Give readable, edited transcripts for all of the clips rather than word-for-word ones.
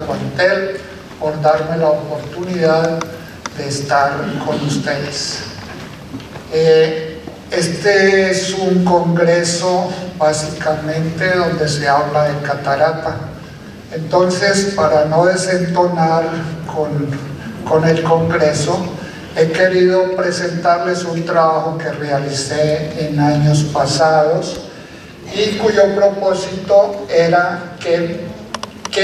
Cointel, por darme la oportunidad de estar con ustedes. Este es un congreso básicamente donde se habla de catarata. Entonces, para no desentonar con el congreso, he querido presentarles un trabajo que realicé en años pasados y cuyo propósito era qué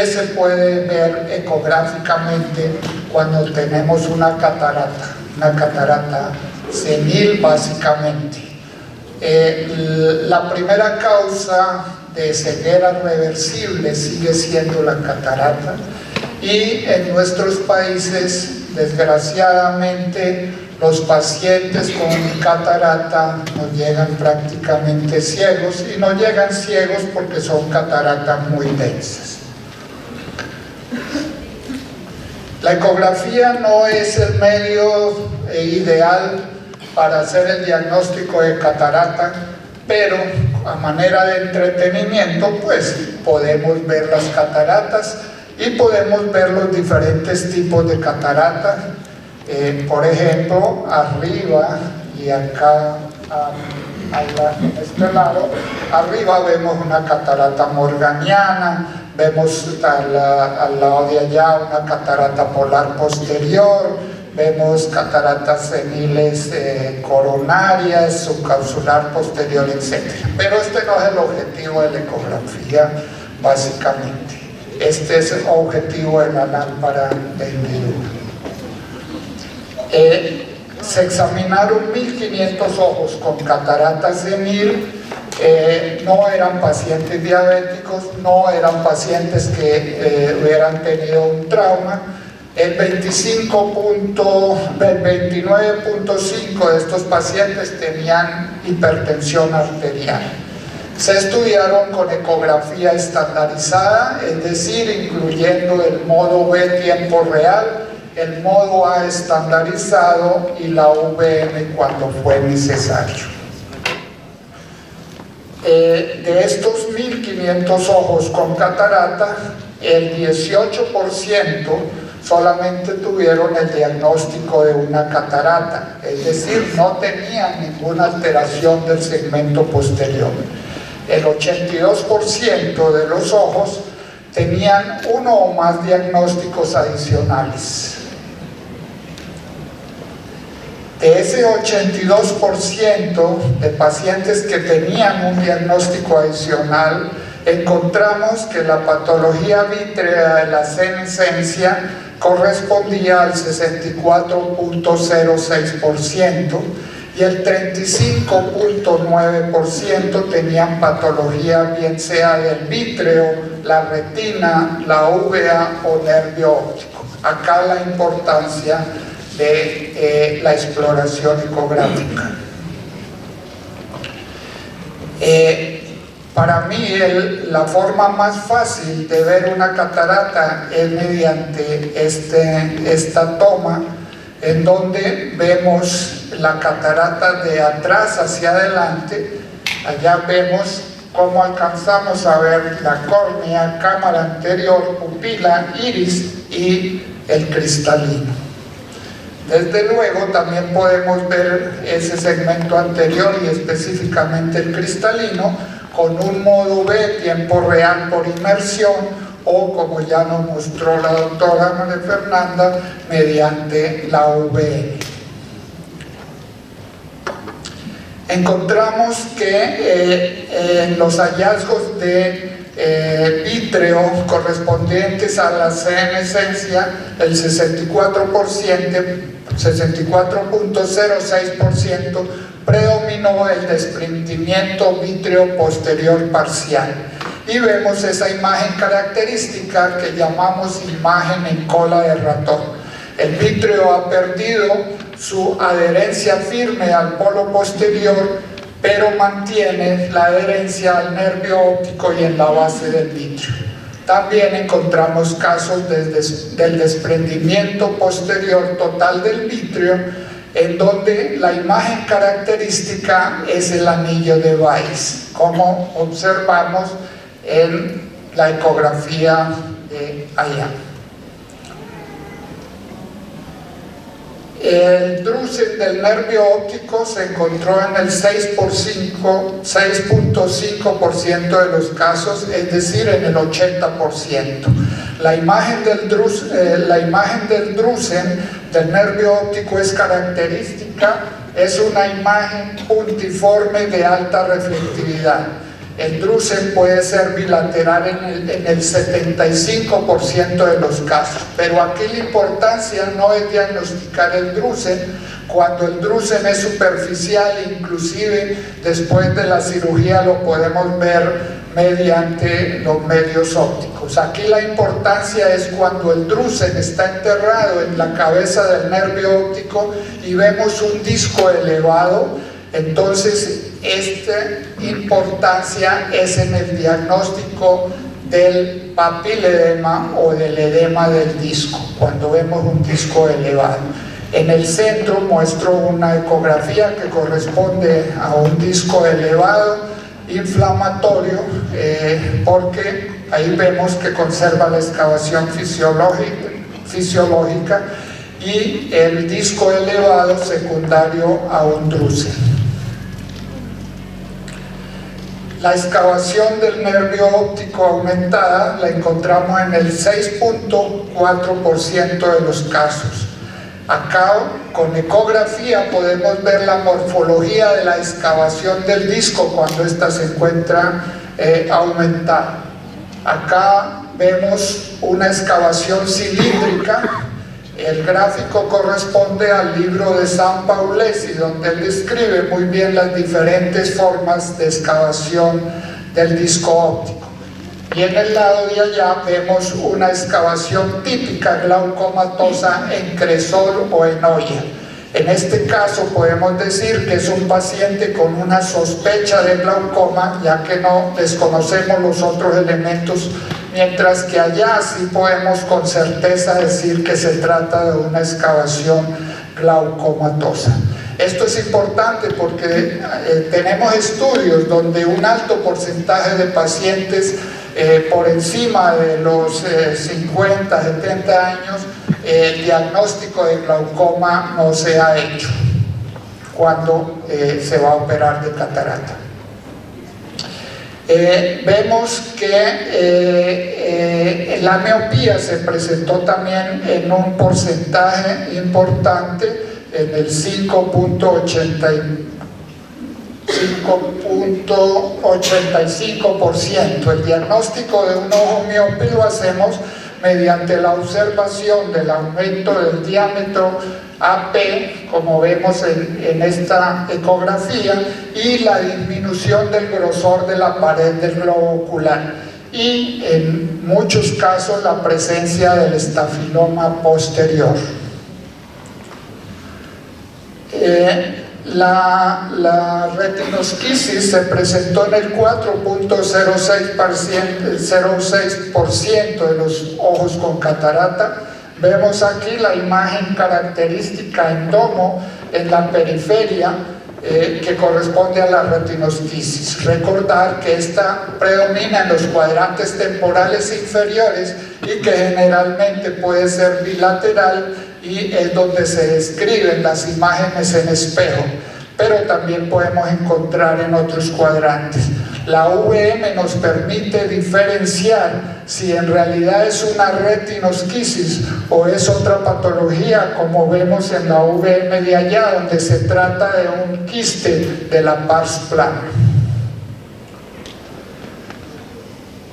se puede ver ecográficamente cuando tenemos una catarata senil básicamente. La primera causa de ceguera reversible sigue siendo la catarata, y en nuestros países, desgraciadamente, los pacientes con catarata no llegan prácticamente ciegos, y no llegan ciegos porque son cataratas muy densas. La ecografía no es el medio ideal para hacer el diagnóstico de catarata, pero a manera de entretenimiento pues podemos ver las cataratas y podemos ver los diferentes tipos de cataratas. Por ejemplo, arriba y acá en este lado, arriba vemos una catarata morganiana, vemos al lado de allá una catarata polar posterior, vemos cataratas seniles coronarias, subcapsular posterior, etc. Pero este no es el objetivo de la ecografía, básicamente. Este es el objetivo de la lámpara de hendidura. Se examinaron 1.500 ojos con catarata senil. No eran pacientes diabéticos, no eran pacientes que hubieran tenido un trauma. El 29.5 de estos pacientes tenían hipertensión arterial. Se estudiaron con ecografía estandarizada, es decir, incluyendo el modo B tiempo real, el modo A estandarizado y la VM cuando fue necesario. De estos 1.500 ojos con catarata, el 18% solamente tuvieron el diagnóstico de una catarata, es decir, no tenían ninguna alteración del segmento posterior. El 82% de los ojos tenían uno o más diagnósticos adicionales. De ese 82% de pacientes que tenían un diagnóstico adicional, encontramos que la patología vítrea de la senescencia correspondía al 64.06% y el 35.9% tenían patología bien sea del vítreo, la retina, la uvea o nervio óptico. Acá la importancia de la exploración ecográfica. Para mí la forma más fácil de ver una catarata es mediante esta toma, en donde vemos la catarata de atrás hacia adelante. Allá vemos cómo alcanzamos a ver la córnea, cámara anterior, pupila, iris y el cristalino. Desde luego también podemos ver ese segmento anterior y específicamente el cristalino con un modo B, tiempo real por inmersión, o como ya nos mostró la doctora María Fernanda, mediante la VM. Encontramos que en los hallazgos de vítreo correspondientes a la senescencia, el 64.06% predominó el desprendimiento vítreo posterior parcial, y vemos esa imagen característica que llamamos imagen en cola de ratón. El vítreo ha perdido su adherencia firme al polo posterior, pero mantiene la adherencia al nervio óptico y en la base del vítreo. También encontramos casos del desprendimiento posterior total del vítreo, en donde la imagen característica es el anillo de Weiss, como observamos en la ecografía de allá. El drusen del nervio óptico se encontró en el 6.5% de los casos, es decir, en el 80%. La imagen del drusen del nervio óptico es característica, es una imagen puntiforme de alta reflectividad. El drusen puede ser bilateral en el 75% de los casos, pero aquí la importancia no es diagnosticar el drusen cuando el drusen es superficial, inclusive después de la cirugía lo podemos ver mediante los medios ópticos. Aquí la importancia es cuando el drusen está enterrado en la cabeza del nervio óptico y vemos un disco elevado. Entonces, esta importancia es en el diagnóstico del papiledema o del edema del disco, cuando vemos un disco elevado. En el centro muestro una ecografía que corresponde a un disco elevado inflamatorio, porque ahí vemos que conserva la excavación fisiológica y el disco elevado secundario a un drusen. La excavación del nervio óptico aumentada la encontramos en el 6.4% de los casos. Acá, con ecografía, podemos ver la morfología de la excavación del disco cuando ésta se encuentra aumentada. Acá vemos una excavación cilíndrica. El gráfico corresponde al libro de San Paulesi, donde él describe muy bien las diferentes formas de excavación del disco óptico. Y en el lado de allá vemos una excavación típica glaucomatosa en cresol o en olla. En este caso podemos decir que es un paciente con una sospecha de glaucoma, ya que no desconocemos los otros elementos, mientras que allá sí podemos con certeza decir que se trata de una excavación glaucomatosa. Esto es importante porque tenemos estudios donde un alto porcentaje de pacientes por encima de los 50, 70 años, el diagnóstico de glaucoma no se ha hecho cuando se va a operar de catarata. Vemos que la miopía se presentó también en un porcentaje importante, en el 5.85%. El diagnóstico de un ojo miope lo hacemos mediante la observación del aumento del diámetro AP, como vemos en esta ecografía, y la disminución del grosor de la pared del globo ocular, y en muchos casos la presencia del estafiloma posterior. La retinosquisis se presentó en el 4.06% de los ojos con catarata. Vemos aquí la imagen característica en domo en la periferia que corresponde a la retinosquisis. Recordar que esta predomina en los cuadrantes temporales inferiores y que generalmente puede ser bilateral, y es donde se describen las imágenes en espejo, pero también podemos encontrar en otros cuadrantes. La VM nos permite diferenciar si en realidad es una retinosquisis o es otra patología, como vemos en la VM de allá, donde se trata de un quiste de la pars plana.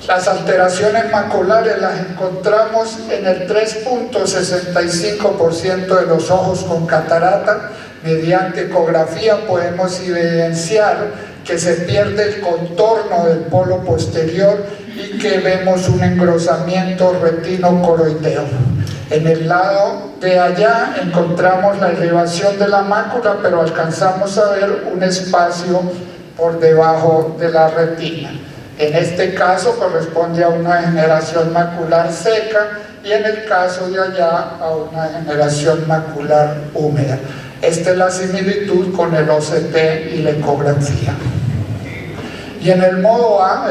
Las alteraciones maculares las encontramos en el 3.65% de los ojos con catarata. Mediante ecografía podemos evidenciar que se pierde el contorno del polo posterior y que vemos un engrosamiento retinocoroideo. En el lado de allá encontramos la elevación de la mácula, pero alcanzamos a ver un espacio por debajo de la retina. En este caso corresponde a una degeneración macular seca y en el caso de allá a una degeneración macular húmeda. Esta es la similitud con el OCT y la ecografía. Y en el modo A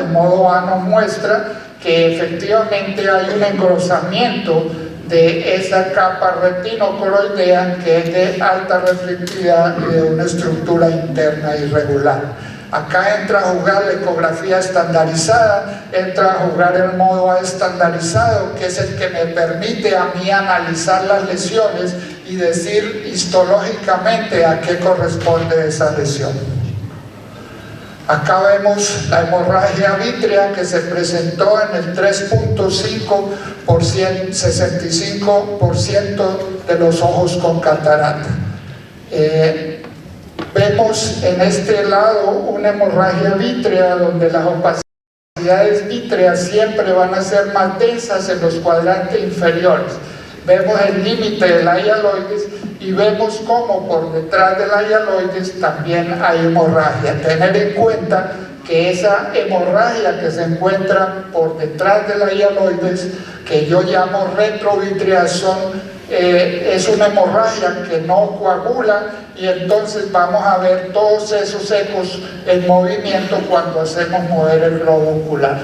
nos muestra que efectivamente hay un engrosamiento de esa capa retinocoroidea, que es de alta reflectividad y de una estructura interna irregular. Acá entra a jugar la ecografía estandarizada, entra a jugar el modo A estandarizado, que es el que me permite a mí analizar las lesiones y decir histológicamente a qué corresponde esa lesión. Acá vemos la hemorragia vítrea, que se presentó en el 3.5%, 65% de los ojos con catarata. Vemos en este lado una hemorragia vítrea donde las opacidades vítreas siempre van a ser más densas en los cuadrantes inferiores. Vemos el límite de la hialoides y vemos cómo por detrás de la hialoides también hay hemorragia. Tener en cuenta que esa hemorragia que se encuentra por detrás de la hialoides, que yo llamo retrovitreazón, es una hemorragia que no coagula, y entonces vamos a ver todos esos ecos en movimiento cuando hacemos mover el globo ocular.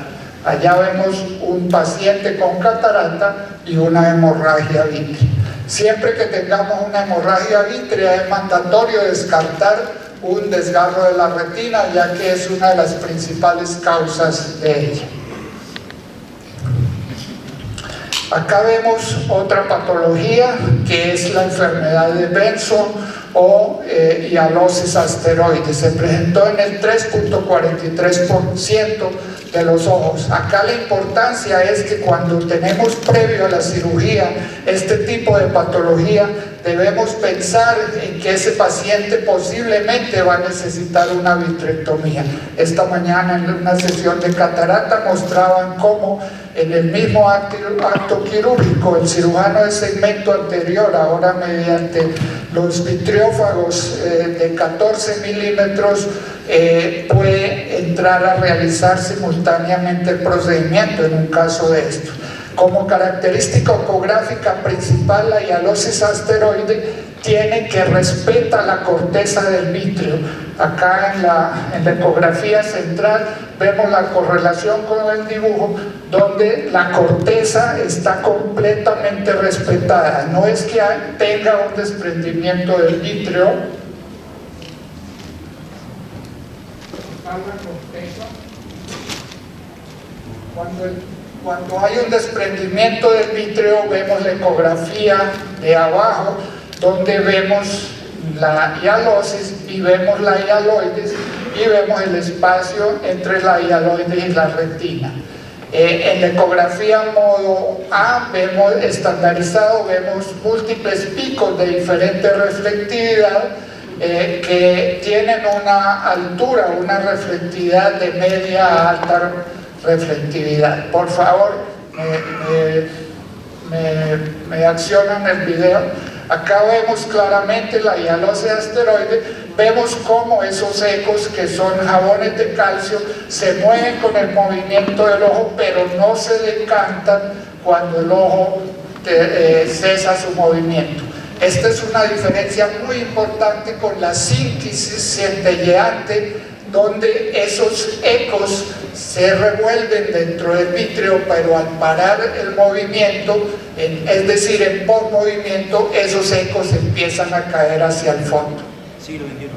Allá vemos un paciente con catarata y una hemorragia vítrea. Siempre que tengamos una hemorragia vítrea es mandatorio descartar un desgarro de la retina, ya que es una de las principales causas de ella. Acá vemos otra patología, que es la enfermedad de Benson o hialosis asteroide. Se presentó en el 3.43% de los ojos. Acá la importancia es que cuando tenemos previo a la cirugía este tipo de patología, debemos pensar en que ese paciente posiblemente va a necesitar una vitrectomía. Esta mañana en una sesión de catarata mostraban cómo en el mismo acto quirúrgico el cirujano de segmento anterior, ahora mediante los vitriófagos de 14 milímetros, puede entrar a realizar simultáneamente el procedimiento en un caso de esto. Como característica ecográfica principal, la hialosis asteroide tiene que respeta la corteza del vítreo. Acá en la ecografía central vemos la correlación con el dibujo, donde la corteza está completamente respetada. No es que tenga un desprendimiento del vítreo. Cuando hay un desprendimiento del vítreo, vemos la ecografía de abajo, donde vemos la hialosis y vemos la hialoides y vemos el espacio entre la hialoides y la retina. En la ecografía modo A, vemos estandarizado, vemos múltiples picos de diferente reflectividad que tienen una altura, una reflectividad de media a alta reflectividad. Por favor, me accionan el video. Acá vemos claramente la hialosis asteroide, vemos cómo esos ecos, que son jabones de calcio, se mueven con el movimiento del ojo, pero no se decantan cuando el ojo cesa su movimiento. Esta es una diferencia muy importante con la síntesis centelleante, donde esos ecos se revuelven dentro del vítreo, pero al parar el movimiento, es decir, en posmovimiento, esos ecos empiezan a caer hacia el fondo. Sí, lo entiendo.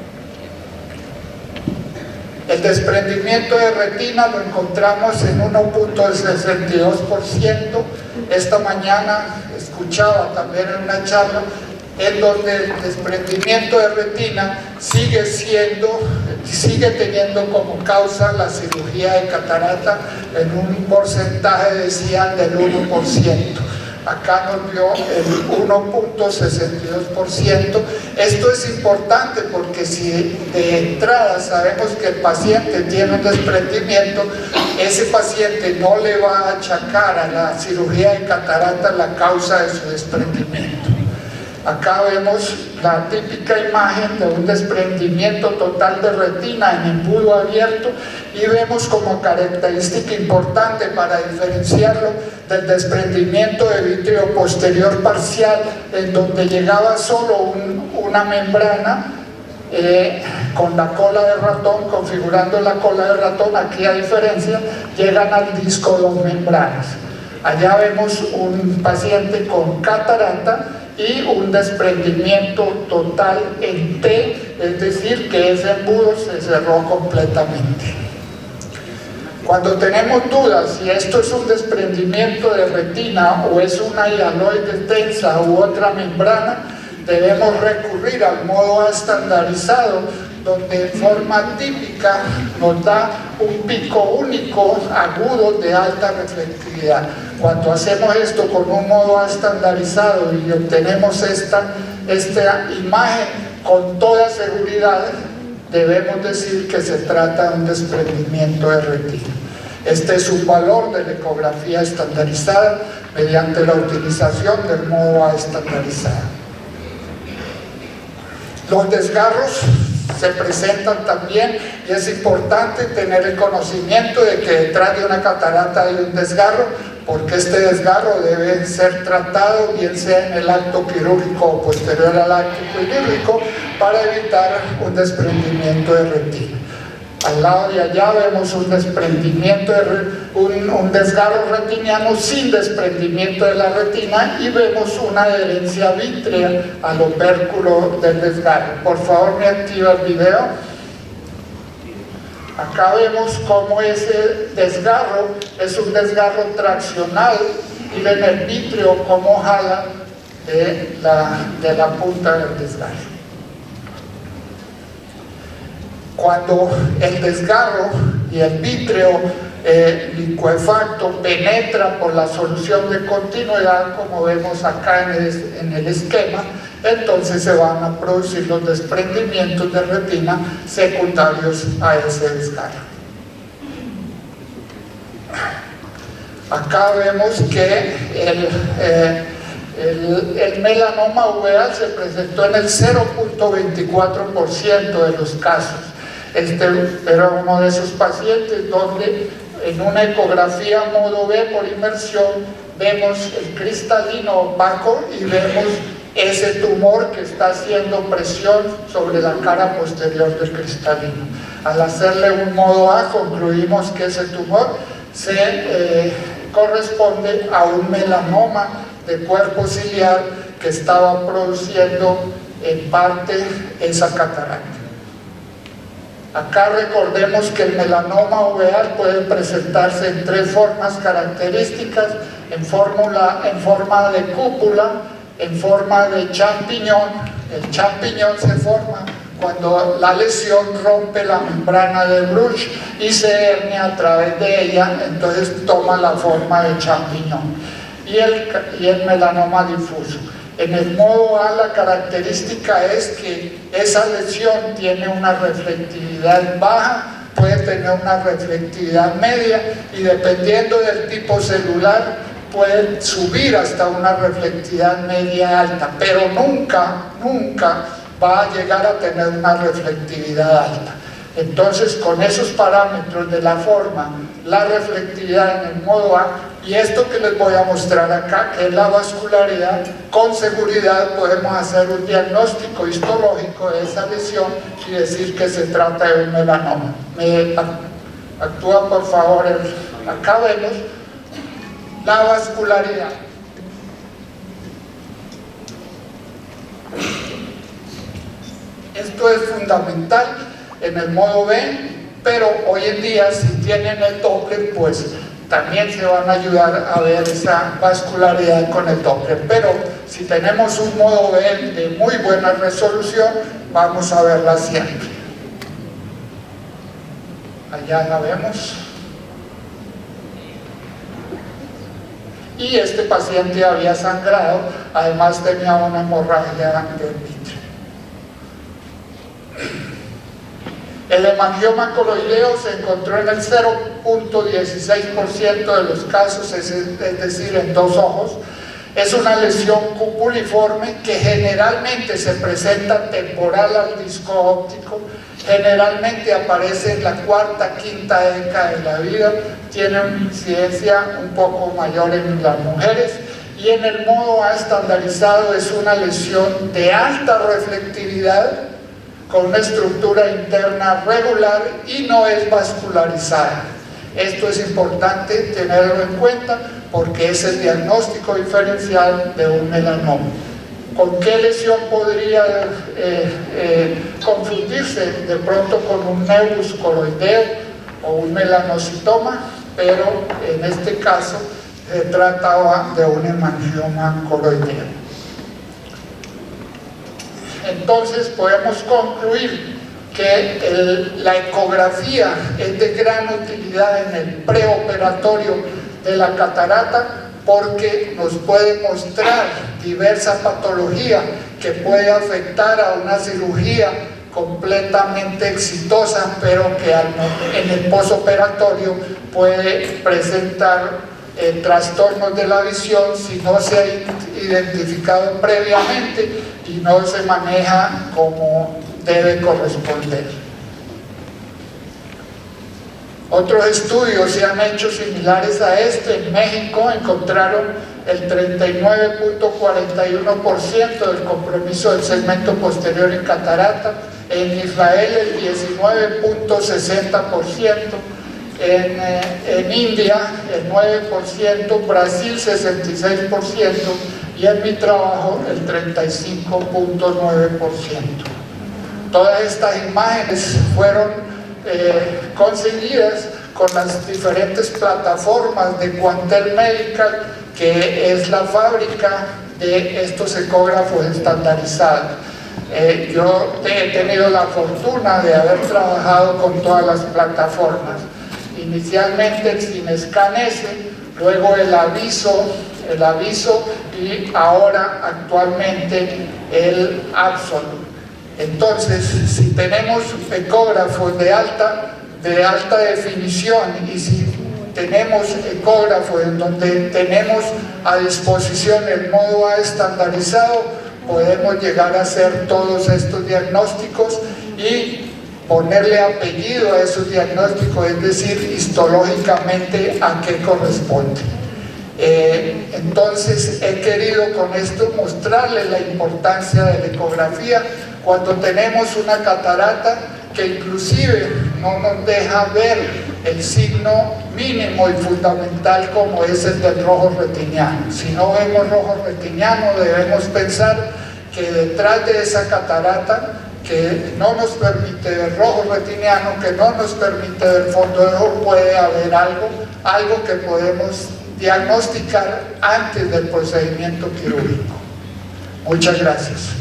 El desprendimiento de retina lo encontramos en 1.62%. Esta mañana escuchaba también en una charla en donde el desprendimiento de retina sigue teniendo como causa la cirugía de catarata en un porcentaje, decían, del 1%. Acá nos dio el 1.62%. Esto es importante porque si de entrada sabemos que el paciente tiene un desprendimiento, ese paciente no le va a achacar a la cirugía de catarata la causa de su desprendimiento. Acá vemos la típica imagen de un desprendimiento total de retina en embudo abierto, y vemos como característica importante para diferenciarlo del desprendimiento de vítreo posterior parcial, en donde llegaba solo una membrana con la cola de ratón, configurando la cola de ratón. Aquí, a diferencia, llegan al disco dos membranas. Allá vemos un paciente con catarata y un desprendimiento total en T, es decir, que ese embudo se cerró completamente. Cuando tenemos dudas si esto es un desprendimiento de retina o es una hialoide densa u otra membrana, debemos recurrir al modo A estandarizado, donde en forma típica nos da un pico único agudo de alta reflectividad. Cuando hacemos esto con un modo A estandarizado y obtenemos esta imagen con toda seguridad, debemos decir que se trata de un desprendimiento de retina. Este es un valor de la ecografía estandarizada mediante la utilización del modo A estandarizado. Los desgarros se presentan también y es importante tener el conocimiento de que detrás de una catarata hay un desgarro, porque este desgarro debe ser tratado bien sea en el acto quirúrgico o posterior al acto quirúrgico para evitar un desprendimiento de retina. Al lado de allá vemos un desprendimiento, un desgarro retiniano sin desprendimiento de la retina y vemos una adherencia vítrea al opérculo del desgarro. Por favor, me activa el video. Acá vemos cómo ese desgarro es un desgarro traccional y ven el vítreo cómo jala de la punta del desgarro. Cuando el desgarro y el vítreo licuefacto penetra por la solución de continuidad, como vemos acá en el esquema, entonces se van a producir los desprendimientos de retina secundarios a ese desgarro. Acá vemos que el melanoma uveal se presentó en el 0.24% de los casos. Este era uno de esos pacientes donde en una ecografía modo B por inmersión vemos el cristalino opaco y vemos ese tumor que está haciendo presión sobre la cara posterior del cristalino. Al hacerle un modo A concluimos que ese tumor se corresponde a un melanoma de cuerpo ciliar que estaba produciendo en parte esa catarata. Acá recordemos que el melanoma uveal puede presentarse en tres formas características: en forma de cúpula, en forma de champiñón. El champiñón se forma cuando la lesión rompe la membrana de Bruch y se hernia a través de ella, entonces toma la forma de champiñón. Y el melanoma difuso. En el modo A la característica es que esa lesión tiene una reflectividad baja, puede tener una reflectividad media y dependiendo del tipo celular puede subir hasta una reflectividad media alta, pero nunca va a llegar a tener una reflectividad alta. Entonces, con esos parámetros de la forma, la reflectividad en el modo A y esto que les voy a mostrar acá, que es la vascularidad, con seguridad podemos hacer un diagnóstico histológico de esa lesión y decir que se trata de un melanoma. Actúa por favor, acá vemos la vascularidad. Esto es fundamental en el modo B, pero hoy en día si tienen el Doppler, pues también se van a ayudar a ver esa vascularidad con el Doppler. Pero si tenemos un modo B de muy buena resolución, vamos a verla siempre. Allá la vemos. Y este paciente había sangrado, además tenía una hemorragia del vítreo. El hemangioma coloideo se encontró en el 0.16% de los casos, es decir, en dos ojos. Es una lesión cupuliforme que generalmente se presenta temporal al disco óptico, generalmente aparece en la cuarta, quinta década de la vida, tiene una incidencia un poco mayor en las mujeres y en el modo A estandarizado es una lesión de alta reflectividad con una estructura interna regular y no es vascularizada. Esto es importante tenerlo en cuenta porque es el diagnóstico diferencial de un melanoma. ¿Con qué lesión podría confundirse? De pronto con un nevus coroideo o un melanocitoma, pero en este caso se trataba de un hemangioma coroideo. Entonces podemos concluir que la ecografía es de gran utilidad en el preoperatorio de la catarata, porque nos puede mostrar diversa patología que puede afectar a una cirugía completamente exitosa, pero que en el posoperatorio puede presentar trastornos de la visión si no se ha identificado previamente y no se maneja como debe corresponder. Otros estudios se han hecho similares a este. En México encontraron el 39.41% del compromiso del segmento posterior en catarata, en Israel el 19.60%, en India el 9%, Brasil 66% y en mi trabajo el 35.9%. Todas estas imágenes fueron conseguidas con las diferentes plataformas de Quantel Medical, que es la fábrica de estos ecógrafos estandarizados. Yo he tenido la fortuna de haber trabajado con todas las plataformas. Inicialmente el Cinescan S, luego el Aviso y ahora actualmente el Absolute. Entonces, si tenemos ecógrafos de alta definición y si tenemos ecógrafos en donde tenemos a disposición el modo A estandarizado, podemos llegar a hacer todos estos diagnósticos y ponerle apellido a esos diagnósticos, es decir, histológicamente a qué corresponde. Entonces he querido con esto mostrarles la importancia de la ecografía cuando tenemos una catarata que inclusive no nos deja ver el signo mínimo y fundamental como es el del rojo retiniano. Si no vemos rojo retiniano, debemos pensar que detrás de esa catarata que no nos permite ver rojo retiniano, que no nos permite ver fondo de ojo, puede haber algo que podemos diagnosticar antes del procedimiento quirúrgico. Muchas gracias.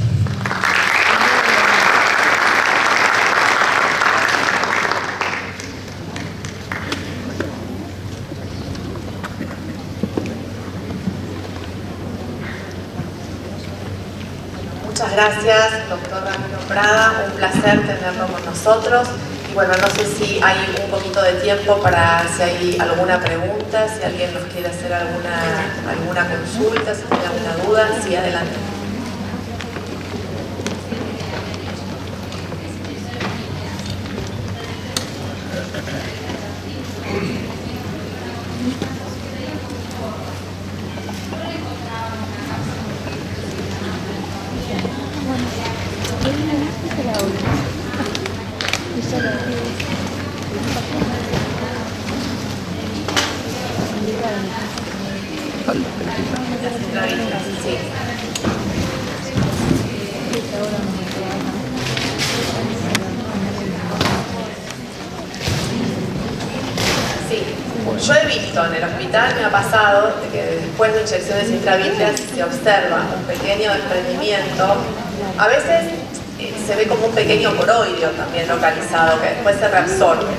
Muchas gracias, doctor Ramiro Prada, un placer tenerlo con nosotros. Y bueno, no sé si hay un poquito de tiempo para si hay alguna pregunta, si alguien nos quiere hacer alguna consulta, si tiene alguna duda, sí, adelante. Sí. Sí, yo he visto en el hospital, me ha pasado de que después de inyecciones intravítreas se observa un pequeño desprendimiento, a veces se ve como un pequeño coroideo también localizado que después se reabsorbe.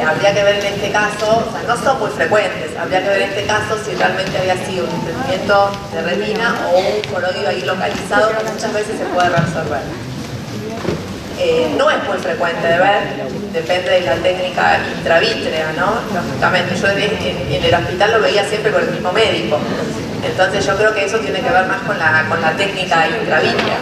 Habría que ver en este caso, o sea, no son muy frecuentes, habría que ver en este caso si realmente había sido un desprendimiento de retina o un coroideo ahí localizado que muchas veces se puede reabsorber. No es muy frecuente de ver, depende de la técnica intravítrea, ¿no? Lógicamente, yo en el hospital lo veía siempre con el mismo médico. Entonces yo creo que eso tiene que ver más con la técnica intravítrea.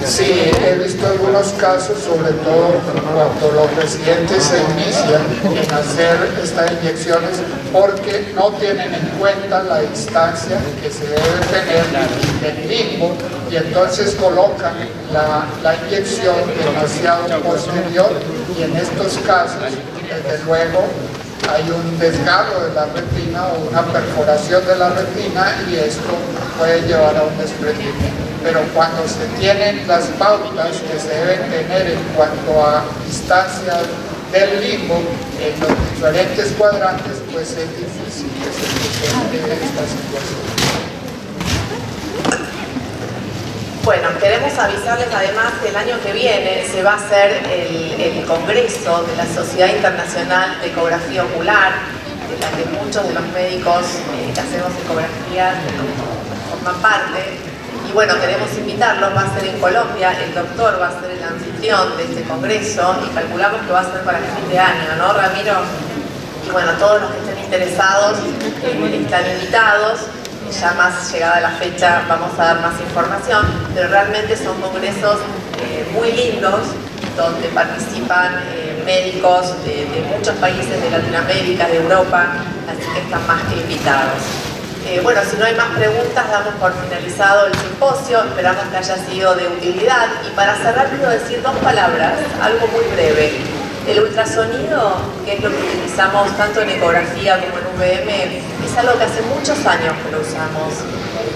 Sí, he visto algunos casos, sobre todo cuando los residentes se inician en hacer estas inyecciones porque no tienen en cuenta la distancia que se debe tener del limbo y entonces colocan la inyección demasiado posterior y en estos casos, desde luego, hay un desgarro de la retina o una perforación de la retina y esto puede llevar a un desprendimiento. Pero cuando se tienen las pautas que se deben tener en cuanto a distancia del limbo en los diferentes cuadrantes, pues es difícil que se presente esta situación. Bueno, queremos avisarles además que el año que viene se va a hacer el Congreso de la Sociedad Internacional de Ecografía Ocular, de la que muchos de los médicos que hacemos ecografía forman parte. Y bueno, queremos invitarlos, va a ser en Colombia, el doctor va a ser el anfitrión de este congreso y calculamos que va a ser para fin de año, ¿no, Ramiro? Y bueno, todos los que estén interesados están invitados. Ya más llegada la fecha vamos a dar más información, pero realmente son congresos muy lindos donde participan médicos de muchos países de Latinoamérica, de Europa, así que están más que invitados. Bueno, si no hay más preguntas, damos por finalizado el simposio, esperamos que haya sido de utilidad y para cerrar quiero decir dos palabras, algo muy breve. El ultrasonido, que es lo que utilizamos tanto en ecografía como en VM, es algo que hace muchos años que lo usamos.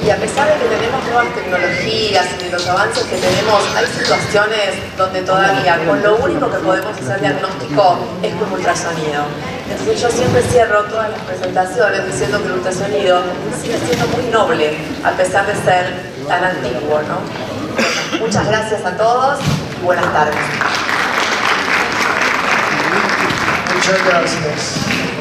Y a pesar de que tenemos nuevas tecnologías y de los avances que tenemos, hay situaciones donde todavía con lo único que podemos hacer diagnóstico es con ultrasonido. Entonces yo siempre cierro todas las presentaciones diciendo que el ultrasonido sigue siendo muy noble, a pesar de ser tan antiguo, ¿no? Bueno, muchas gracias a todos y buenas tardes. Muchas gracias.